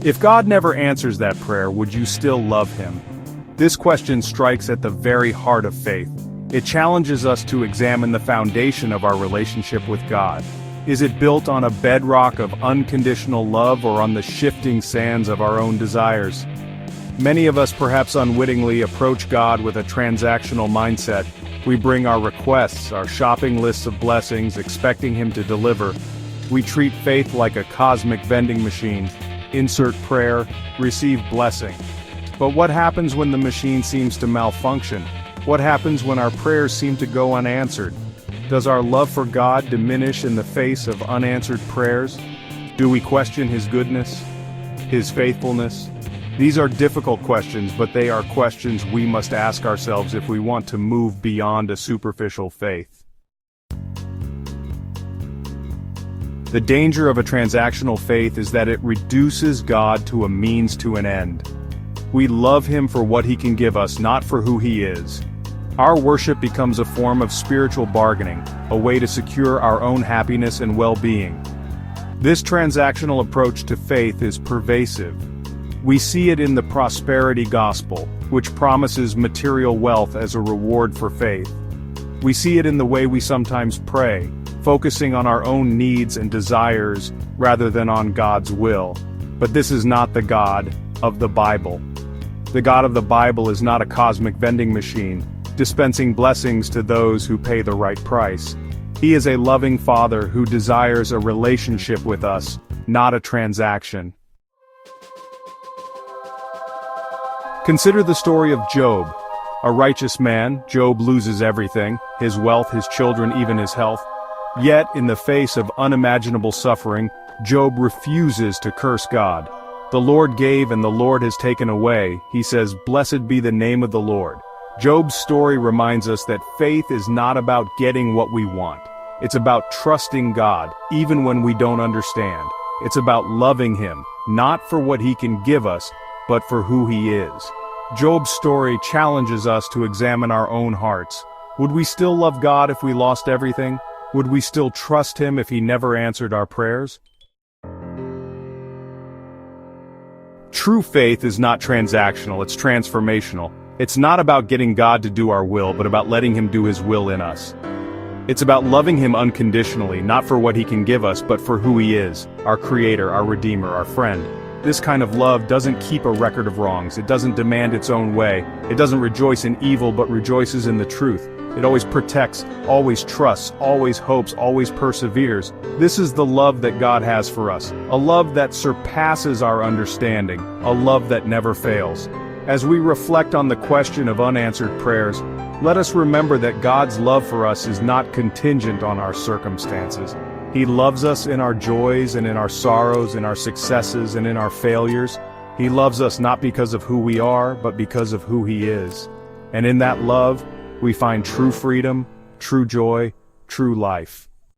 If God never answers that prayer, would you still love him? This question strikes at the very heart of faith. It challenges us to examine the foundation of our relationship with God. Is it built on a bedrock of unconditional love or on the shifting sands of our own desires? Many of us perhaps unwittingly approach God with a transactional mindset. We bring our requests, our shopping lists of blessings, expecting him to deliver. We treat faith like a cosmic vending machine. Insert prayer, receive blessing. But what happens when the machine seems to malfunction? What happens when our prayers seem to go unanswered? Does our love for God diminish in the face of unanswered prayers? Do we question his goodness, his faithfulness? These are difficult questions, but they are questions we must ask ourselves if we want to move beyond a superficial faith. The danger of a transactional faith is that it reduces God to a means to an end. We love him for what he can give us, not for who he is. Our worship becomes a form of spiritual bargaining, a way to secure our own happiness and well-being. This transactional approach to faith is pervasive. We see it in the prosperity gospel, which promises material wealth as a reward for faith. We see it in the way we sometimes pray, focusing on our own needs and desires rather than on God's will. But this is not the God of the Bible. The God of the Bible is not a cosmic vending machine, dispensing blessings to those who pay the right price. He is a loving Father who desires a relationship with us, not a transaction. Consider the story of Job. A righteous man, Job loses everything, his wealth, his children, even his health. Yet, in the face of unimaginable suffering, Job refuses to curse God. The Lord gave and the Lord has taken away, he says, "Blessed be the name of the Lord." Job's story reminds us that faith is not about getting what we want. It's about trusting God, even when we don't understand. It's about loving him, not for what he can give us, but for who he is. Job's story challenges us to examine our own hearts. Would we still love God if we lost everything? Would we still trust him if he never answered our prayers? True faith is not transactional, it's transformational. It's not about getting God to do our will, but about letting him do his will in us. It's about loving him unconditionally, not for what he can give us, but for who he is, our creator, our redeemer, our friend. This kind of love doesn't keep a record of wrongs. It doesn't demand its own way. It doesn't rejoice in evil, but rejoices in the truth. It always protects, always trusts, always hopes, always perseveres. This is the love that God has for us. A love that surpasses our understanding. A love that never fails. As we reflect on the question of unanswered prayers, let us remember that God's love for us is not contingent on our circumstances. He loves us in our joys and in our sorrows, in our successes and in our failures. He loves us not because of who we are, but because of who he is. And in that love, we find true freedom, true joy, true life.